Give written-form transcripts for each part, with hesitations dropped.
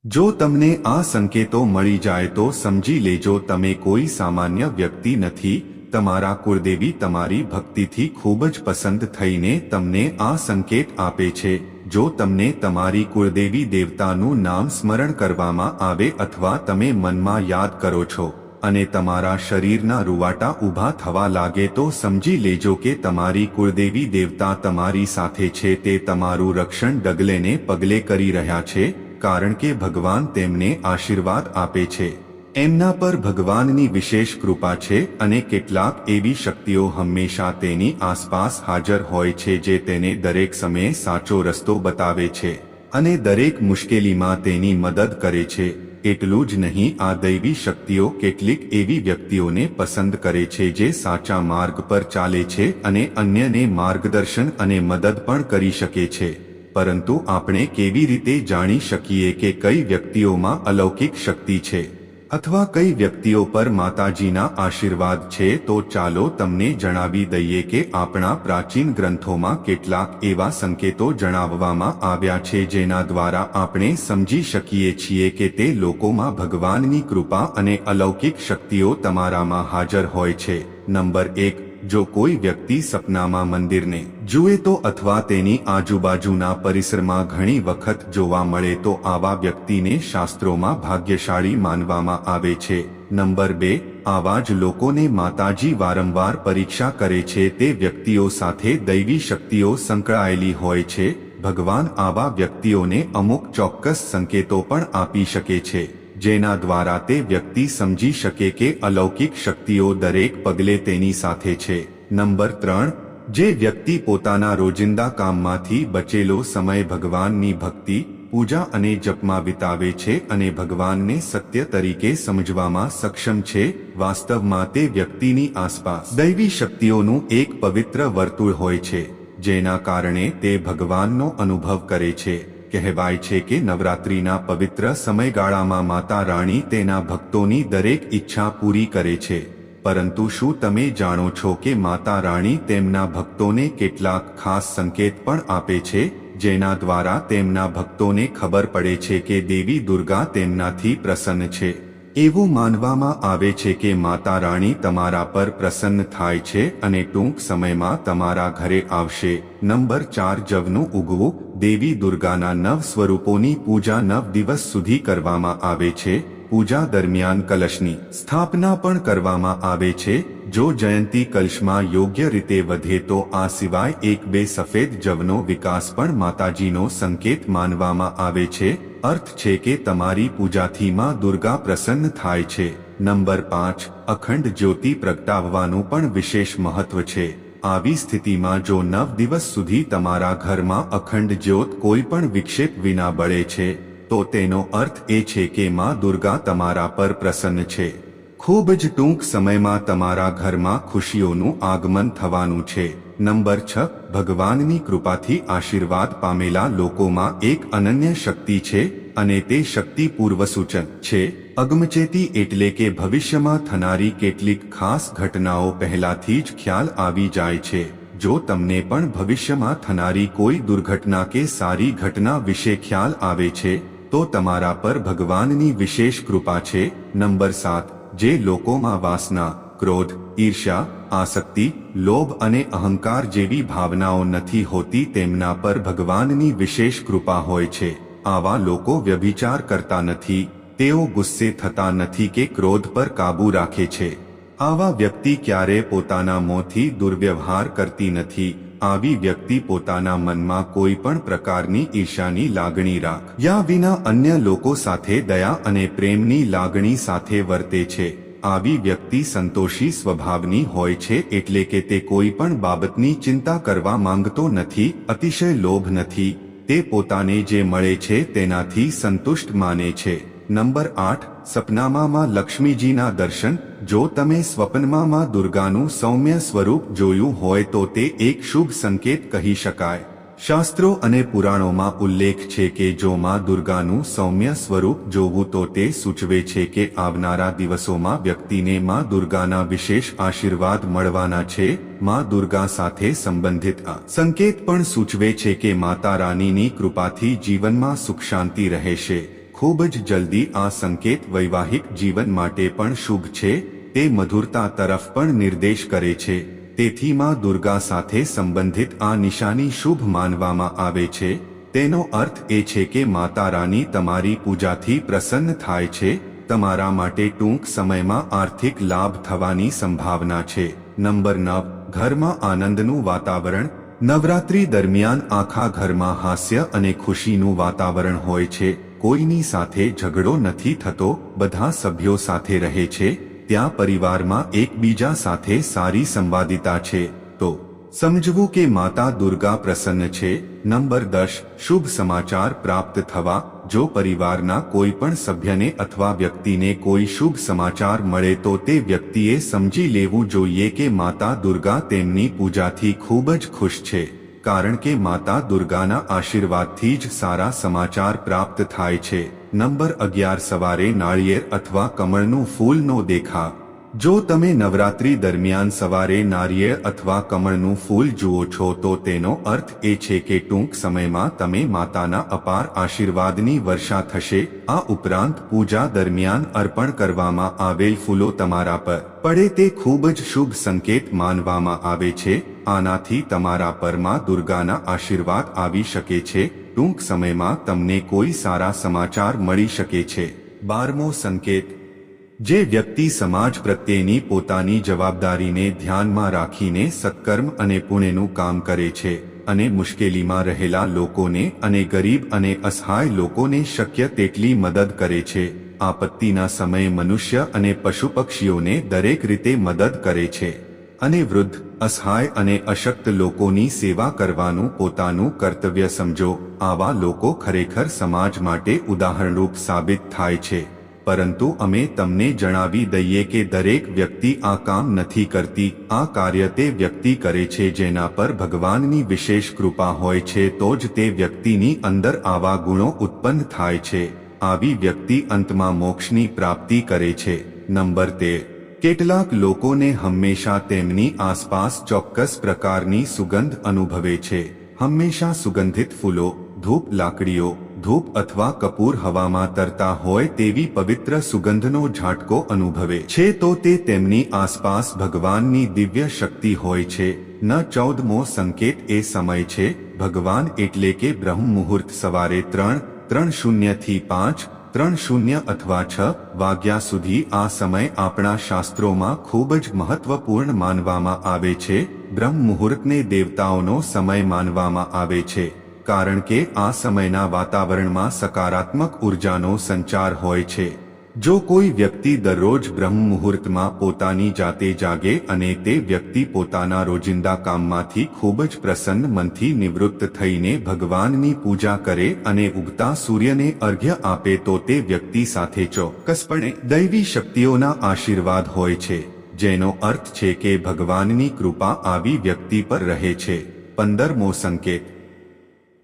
જો તમને આ સંકેતો મળી જાય તો સમજી લેજો તમે કોઈ સામાન્ય વ્યક્તિ નથી, તમારા કુળદેવી તમારી ભક્તિથી ખૂબ જ પસંદ થઈને તમને આ સંકેત આપે છે। જો તમને તમારી કુળદેવી દેવતાનું નામ સ્મરણ કરવામાં આવે અથવા તમે મનમાં યાદ કરો છો અને તમારા શરીરના રૂવાટા ઊભા થવા લાગે તો સમજી લેજો કે તમારી કુળદેવી દેવતા તમારી સાથે છે, તે તમારું રક્ષણ ડગલેને પગલે કરી રહ્યા છે, કારણ કે ભગવાન તેમને આશીર્વાદ આપે છે। એમના પર ભગવાનની વિશેષ કૃપા છે અને કેટલાક એવી શક્તિઓ હંમેશા તેની આસપાસ હાજર હોય છે જે તેને દરેક સમયે સાચો રસ્તો બતાવે છે અને દરેક મુશ્કેલીમાં તેની મદદ કરે છે। એટલું જ નહીં, આ દૈવી શક્તિઓ કેટલીક એવી વ્યક્તિઓને પસંદ કરે છે જે સાચા માર્ગ પર ચાલે છે અને અન્યને માર્ગદર્શન અને મદદ પણ કરી શકે છે। પરંતુ આપણે કેવી રીતે જાણી શકીએ કે કઈ વ્યક્તિઓમાં અલૌકિક શક્તિ છે અથવા કઈ વ્યક્તિઓ પર માતાજીના આશીર્વાદ છે? તો ચાલો તમને જણાવી દઈએ કે આપણા પ્રાચીન ગ્રંથોમાં કેટલાક એવા સંકેતો જણાવવામાં આવ્યા છે જેના દ્વારા આપણે સમજી શકીએ છીએ કે તે લોકોમાં ભગવાનની કૃપા અને અલૌકિક શક્તિઓ તમારામાં હાજર હોય છે। નંબર 1, જો કોઈ વ્યક્તિ સપનામાં મંદિરને જુએ તો અથવા તેની આજુબાજુના પરિસરમાં ઘણી વખત જોવા મળે તો આવા વ્યક્તિને શાસ્ત્રોમાં ભાગ્યશાળી માનવામાં આવે છે। નંબર 2, આવા જ લોકોને માતાજી વારંવાર પરીક્ષા કરે છે, તે વ્યક્તિઓ સાથે દૈવી શક્તિઓ સંકળાયેલી હોય છે। ભગવાન આવા વ્યક્તિઓને અમુક ચોક્કસ સંકેતો પણ આપી શકે છે જેના દ્વારા તે વ્યક્તિ સમજી શકે કે અલૌકિક શક્તિઓ દરેક પગલે તેની સાથે છે। નંબર 3, જે વ્યક્તિ પોતાના રોજિંદા કામમાંથી બચેલો સમય ભગવાનની ભક્તિ, પૂજા અને જપમાં વિતાવે છે અને ભગવાનને સત્ય તરીકે સમજવામાં સક્ષમ છે, વાસ્તવમાં તે વ્યક્તિની આસપાસ દૈવી શક્તિઓનું એક પવિત્ર વર્તુળ હોય છે જેના કારણે તે ભગવાનનો અનુભવ કરે છે। કહેવાય છે કે નવરાત્રિના પવિત્ર સમયગાળામાં માતા રાણી તેના ભક્તોની દરેક ઈચ્છા પૂરી કરે છે। પરંતુ શું તમે જાણો છો કે માતા રાણી તેમના ભક્તોને કેટલાક ખાસ સંકેત પણ આપે છે જેના દ્વારા તેમના ભક્તોને ખબર પડે છે કે દેવી દુર્ગા તેમનાથી પ્રસન્ન છે? એવું માનવામાં આવે છે કે માતા રાણી તમારા પર પ્રસન્ન થાય છે અને ટૂંક સમયમાં તમારા ઘરે આવશે। નંબર 4, જવનું ઉગવું। દેવી દુર્ગાના 9 સ્વરૂપોની પૂજા 9 દિવસ સુધી કરવામાં આવે છે। પૂજા દરમિયાન કલશની સ્થાપના પણ કરવામાં આવે છે। જો જયંતી કલશમાં યોગ્ય રીતે વધે તો આ સિવાય 1-2 સફેદ જવનો વિકાસ પણ માતાજીનો સંકેત માનવામાં આવે છે। અર્થ છે કે તમારી પૂજાથી માં દુર્ગા પ્રસન્ન થાય છે। નંબર 5, અખંડ જ્યોતિ પ્રગટાવવાનું પણ વિશેષ મહત્વ છે। આવી સ્થિતિમાં જો 9 દિવસ સુધી તમારા ઘરમાં અખંડ જ્યોત કોઈ પણ વિક્ષેપ વિના બળે છે તો તેનો અર્થ એ છે કે માં દુર્ગા તમારા પર પ્રસન્ન છે। ખૂબ જ ટૂંક સમયમાં તમારા ઘરમાં ખુશીઓનું આગમન થવાનું છે। નંબર 6, ભગવાનની કૃપાથી આશીર્વાદ પામેલા લોકોમાં એક અનન્ય શક્તિ છે અને તે શક્તિ પૂર્વસૂચન છે। અગમચેતી એટલે કે ભવિષ્યમાં થનારી કેટલીક ખાસ ઘટનાઓ પહેલાથી જ ખ્યાલ આવી જાય છે। જો તમને પણ ભવિષ્યમાં થનારી કોઈ દુર્ઘટના કે સારી ઘટના વિશે ખ્યાલ આવે છે તો તમારા પર ભગવાનની વિશેષ કૃપા છે। નંબર 7, જે લોકોમાં વાસના, ક્રોધ, ઈર્ષ્યા, આસક્તિ, લોભ અને અહંકાર જેવી ભાવનાઓ નથી હોતી તેમના પર ભગવાનની વિશેષ કૃપા હોય છે। આવા લોકો વ્યભિચાર કરતા નથી, તેઓ ગુસ્સે થતા નથી કે ક્રોધ પર કાબૂ રાખે છે। આવા વ્યક્તિ ક્યારે પોતાના મોંથી દુર્વ્યવહાર કરતી નથી। આવી વ્યક્તિ પોતાના મનમાં કોઈ પણ પ્રકારની ઈર્ષ્યાની લાગણી રાખ્યા વિના અન્ય લોકો સાથે દયા અને પ્રેમની લાગણી સાથે વર્તે છે। આવી વ્યક્તિ સંતોષી સ્વભાવની હોય છે એટલે કે તે કોઈ પણ બાબતની ચિંતા કરવા માંગતો નથી, અતિશય લોભ નથી, તે પોતાને જે મળે છે તેનાથી સંતુષ્ટ માને છે। નંબર 8, સપનામાં માં લક્ષ્મીજીના દર્શન। જો તમે સ્વપ્નમાં માં દુર્ગાનું સૌમ્ય સ્વરૂપ જોયું હોય તો તે એક શુભ સંકેત કહી શકાય। શાસ્ત્રો અને પુરાણોમાં ઉલ્લેખ છે કે જો માં દુર્ગાનું સૌમ્ય સ્વરૂપ જોવું તો તે સૂચવે છે કે આવનારા દિવસોમાં વ્યક્તિને માં દુર્ગાના વિશેષ આશીર્વાદ મળવાના છે। માં દુર્ગા સાથે સંબંધિત આ સંકેત પણ સૂચવે છે કે માતા રાનીની કૃપાથી જીવનમાં સુખ શાંતિ રહેશે, ખૂબ જ જલ્દી આ સંકેત વૈવાહિક જીવન માટે પણ શુભ છે, તે મધુરતા તરફ પણ નિર્દેશ કરે છે, તેથી માં દુર્ગા સાથે સંબંધિત આ નિશાની શુભ માનવામાં આવે છે। તેનો અર્થ એ છે કે માતા રાની તમારી પૂજાથી પ્રસન્ન થાય છે, તમારા માટે ટૂંક સમયમાં આર્થિક લાભ થવાની સંભાવના છે। નંબર 9, ઘરમાં આનંદનું વાતાવરણ। નવરાત્રી દરમિયાન આખા ઘરમાં હાસ્ય અને ખુશીનું વાતાવરણ હોય છે, કોઈની સાથે ઝઘડો નથી થતો, બધા સભ્યો સાથે રહે છે, ત્યાં પરિવારમાં એકબીજા સાથે સારી સંવાદિતા છે, તો સમજવું કે માતા દુર્ગા પ્રસન્ન છે। નંબર 10, શુભ સમાચાર પ્રાપ્ત થવા। જો પરિવારના કોઈ પણ સભ્યને અથવા વ્યક્તિને કોઈ શુભ સમાચાર મળે તો તે વ્યક્તિએ સમજી લેવું જોઈએ કે માતા દુર્ગા તેમની પૂજાથી ખૂબ જ ખુશ છે, કારણ કે માતા દુર્ગાના આશીર્વાદથી જ સારા સમાચાર પ્રાપ્ત થાય છે। નંબર 11, સવારે નાળિયેર અથવા કમળનું ફૂલનો દેખાવ। જો તમે નવરાત્રી દરમિયાન સવારે નારિયેળ અથવા કમળનું ફૂલ જુઓ છો તો તેનો અર્થ એ છે કે ટૂંક સમયમાં તમે માતાના અપાર આશીર્વાદની વર્ષા થશે। આ ઉપરાંત પૂજા દરમિયાન અર્પણ કરવામાં આવેલ ફૂલો તમારા પર પડે તે ખૂબ જ શુભ સંકેત માનવામાં આવે છે। આનાથી તમારા પર માં દુર્ગાના આશીર્વાદ આવી શકે છે, ટૂંક સમયમાં તમને કોઈ સારા સમાચાર મળી શકે છે। 12મો સંકેત, જે વ્યક્તિ સમાજ પ્રત્યેની પોતાની જવાબદારીને ધ્યાનમાં રાખીને સત્કર્મ અને પુણ્યનું કામ કરે છે અને મુશ્કેલીમાં રહેલા લોકોને અને ગરીબ અને અસહાય લોકોને શક્ય તેટલી મદદ કરે છે, આપત્તિના સમયે મનુષ્ય અને પશુ પક્ષીઓને દરેક રીતે મદદ કરે છે અને વૃદ્ધ, અસહાય અને અશક્ત લોકોની સેવા કરવાનું પોતાનું કર્તવ્ય સમજો, આવા લોકો ખરેખર સમાજ માટે ઉદાહરણરૂપ સાબિત થાય છે। પરંતુ અમે તમને જણાવી દઈએ કે દરેક વ્યક્તિ આ કામ નથી કરતી, આ કાર્ય તે વ્યક્તિ કરે છે જેના પર ભગવાનની વિશેષ કૃપા હોય છે, તો જ તે વ્યક્તિની અંદર આવા ગુણો ઉત્પન્ન થાય છે, આવી વ્યક્તિ અંતમાં મોક્ષની પ્રાપ્તિ કરે છે। નંબર 13, કેટલાક લોકોને હંમેશા તેમની આસપાસ ચોક્કસ પ્રકારની સુગંધ અનુભવે છે, હંમેશા સુગંધિત ફૂલો, ધૂપ લાકડીઓ, ધૂપ અથવા કપૂર હવામાં તરતા હોય તેવી પવિત્ર સુગંધનો ઝાટકો અનુભવે છે તો તે તેમની આસપાસ ભગવાનની દિવ્ય શક્તિ હોય છે। 14મો સંકેત એ સમય છે, ભગવાન એટલે કે બ્રહ્મ મુહૂર્ત સવારે 3:30 થી 5:30 અથવા 6 વાગ્યા સુધી। આ સમય આપણા શાસ્ત્રોમાં ખૂબ જ મહત્વપૂર્ણ માનવામાં આવે છે। બ્રહ્મ મુહૂર્તને દેવતાઓનો સમય માનવામાં આવે છે, કારણ કે આ સમયના વાતાવરણમાં સકારાત્મક ઉર્જાનો સંચાર હોય છે। જો કોઈ વ્યક્તિ દરરોજ બ્રહ્મ મુહૂર્તમાં પોતાની જાતે જાગે અને તે વ્યક્તિ પોતાના રોજિંદા કામમાંથી ખૂબ જ પ્રસન્ન મનથી નિવૃત્ત થઈને ભગવાનની પૂજા કરે અને ઉગતા સૂર્યને અર્ઘ્ય આપે તો તે વ્યક્તિ સાથે ચોક્કસપણે દૈવી શક્તિઓના આશીર્વાદ હોય છે, જેનો અર્થ છે કે ભગવાનની કૃપા આવી વ્યક્તિ પર રહે છે। 15મો સંકેત,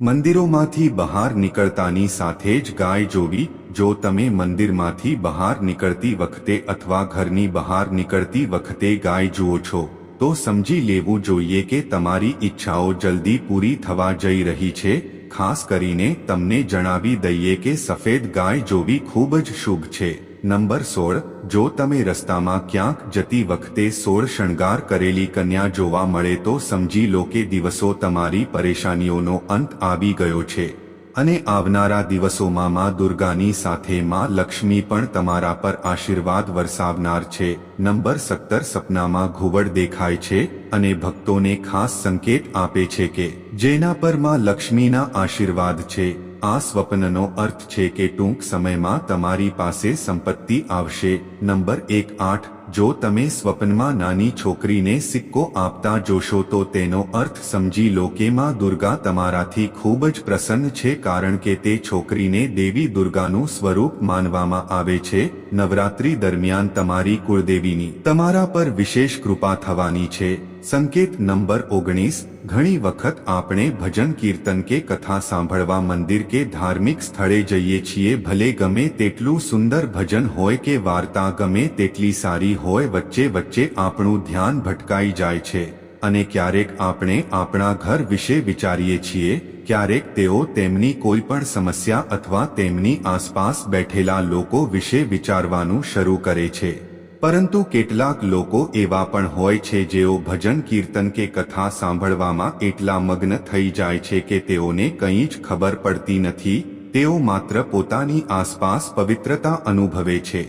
મંદિરોમાંથી બહાર નીકળતાની સાથે જ ગાય જોવી। જો તમે મંદિરમાંથી બહાર નીકળતી વખતે અથવા ઘરની બહાર નીકળતી વખતે ગાય જુઓ છો તો સમજી લેવું જોઈએ કે તમારી ઈચ્છાઓ જલ્દી પૂરી થવા જઈ રહી છે। ખાસ કરીને તમને જણાવી દઈએ કે સફેદ ગાય જોવી ખૂબ જ શુભ છે। નંબર 16, જો તમે રસ્તામાં ક્યાંક જતી વખતે 16 શણગાર કરેલી કન્યા જોવા મળે તો સમજી લો કે દિવસો તમારી પરેશાનીઓનો અંત આવી ગયો છે અને આવનારા દિવસોમાં માં દુર્ગાની સાથે માં લક્ષ્મી પણ તમારા પર આશીર્વાદ વરસાવનાર છે। નંબર 17, સપનામાં ઘુવડ દેખાય છે અને ભક્તોને ખાસ સંકેત આપે છે કે જેના પર માં લક્ષ્મીના આશીર્વાદ છે। આ સ્વપ્નનો અર્થ છે કે ટૂંક સમયમાં તમારી પાસે સંપત્તિ આવશે। નંબર 8, જો તમે સ્વપ્નમાં નાની છોકરીને સિક્કો આપતા જોશો તો તેનો અર્થ સમજી લો કે માં દુર્ગા તમારાથી ખૂબ જ પ્રસન્ન છે, કારણ કે તે છોકરીને દેવી દુર્ગાનું સ્વરૂપ માનવામાં આવે છે। નવરાત્રી દરમિયાન તમારી કુળદેવીની તમારા પર વિશેષ કૃપા થવાની છે। સંકેત નંબર 19, ઘણી વખત આપણે ભજન કીર્તન કે કથા સાંભળવા મંદિર કે ધાર્મિક સ્થળે જઈએ છીએ, ભલે ગમે તેટલું સુંદર ભજન હોય કે વાર્તા ગમે તેટલી સારી હોય, વચ્ચે વચ્ચે આપણું ધ્યાન ભટકાઈ જાય છે અને ક્યારેક આપણે આપણા ઘર વિશે વિચારીએ છીએ, ક્યારેક તેઓ તેમની કોઈ પણ સમસ્યા અથવા તેમની આસપાસ બેઠેલા લોકો વિશે વિચારવાનું શરૂ કરે છે. પરંતુ કેટલાક લોકો એવા પણ હોય છે જેઓ ભજન કીર્તન કે કથા સાંભળવામાં એટલા મગ્ન થઈ જાય છે કે તેઓને કંઈ જ ખબર પડતી નથી. તેઓ માત્ર પોતાની આસપાસ પવિત્રતા અનુભવે છે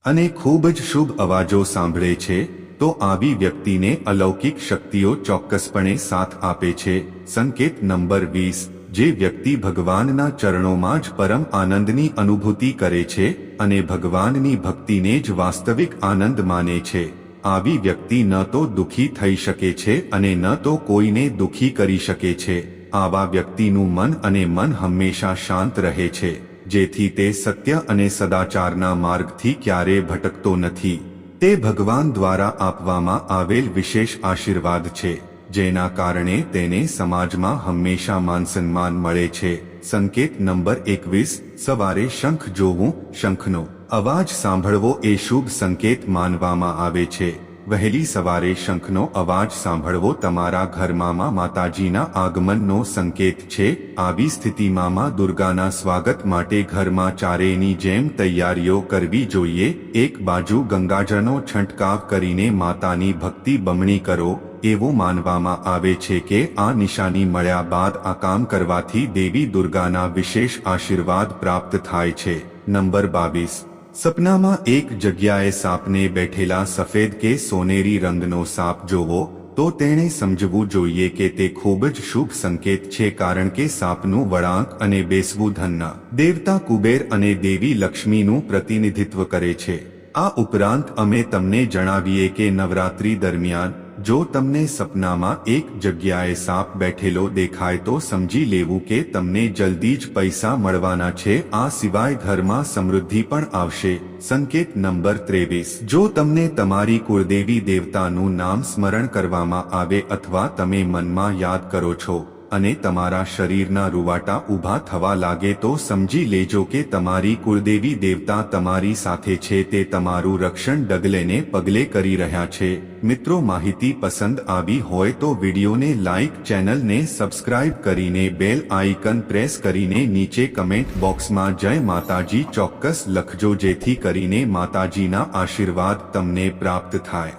અને ખૂબ જ શુભ અવાજો સાંભળે છે. તો આવી વ્યક્તિને અલૌકિક શક્તિઓ ચોક્કસપણે સાથ આપે છે. સંકેત નંબર 20. જે વ્યક્તિ ભગવાનના ચરણોમાં જ પરમ આનંદની અનુભૂતિ કરે છે અને ભગવાનની ભક્તિને જ વાસ્તવિક આનંદ માને છે, આવી વ્યક્તિ ન તો દુઃખી થઈ શકે છે અને ન તો કોઈને દુઃખી કરી શકે છે. આવા વ્યક્તિનું મન હંમેશા શાંત રહે છે, જેથી તે સત્ય અને સદાચારના માર્ગથી ક્યારેય ભટકતો નથી. તે ભગવાન દ્વારા આપવામાં આવેલ વિશેષ આશીર્વાદ છે, જેના કારણે તેને સમાજમાં હંમેશા માનસન્માન મળે છે. સંકેત નંબર 21. સવારે શંખ જોવું. શંખનો અવાજ સાંભળવો એ શુભ સંકેત માનવામાં આવે છે. વહેલી સવારે શંખનો અવાજ સાંભળવો તમારા ઘરમાં માતાજીના આગમનનો સંકેત છે. આવી સ્થિતિમાં મા દુર્ગાના સ્વાગત માટે ઘરમાં ચારેયની જેમ તૈયારીઓ કરવી જોઈએ. એક બાજુ ગંગાજળનો છંટકાવ કરીને માતાની ભક્તિ બમણી કરો. એવું માનવામાં આવે છે કે આ નિશાની મળ્યા બાદ આ કામ કરવાથી દેવી દુર્ગાના વિશેષ આશીર્વાદ પ્રાપ્ત થાય છે. નંબર 22. સપનામાં એક જગ્યાએ સાપને બેઠેલા સફેદ કે સોનેરી રંગનો સાપ જોવો તો તેણે સમજવું જોઈએ કે તે ખૂબ જ શુભ સંકેત છે, કારણ કે સાપનું વળાંક અને બેસવું ધનના દેવતા કુબેર અને દેવી લક્ષ્મીનું પ્રતિનિધિત્વ કરે છે. આ ઉપરાંત અમે તમને જણાવીએ કે નવરાત્રી દરમિયાન જો તમને સપનામાં એક જગ્યાએ સાપ બેઠેલો દેખાય તો સમજી લેવું કે તમને જલ્દી જ પૈસા મળવાના છે. આ સિવાય ઘરમાં સમૃદ્ધિ પણ આવશે. સંકેત નંબર 23. જો તમને તમારી કુળદેવી દેવતાનું નામ સ્મરણ કરવામાં આવે અથવા તમે મનમાં યાદ કરો છો અને તમારા શરીરના રૂવાટા ઊભા થવા લાગે તો સમજી લેજો કે તમારી કુળદેવી દેવતા તમારી સાથે છે. તે તમારું રક્ષણ ડગલે ને પગલે કરી રહ્યા છે. મિત્રો, માહિતી પસંદ આવી હોય તો વિડીયોને લાઇક, ચેનલને સબસ્ક્રાઇબ કરીને બેલ આઇકન પ્રેસ કરીને નીચે કમેન્ટ બોક્સમાં જય માતાજી ચોક્કસ લખજો, જેથી કરીને માતાજીના આશીર્વાદ તમને પ્રાપ્ત થાય.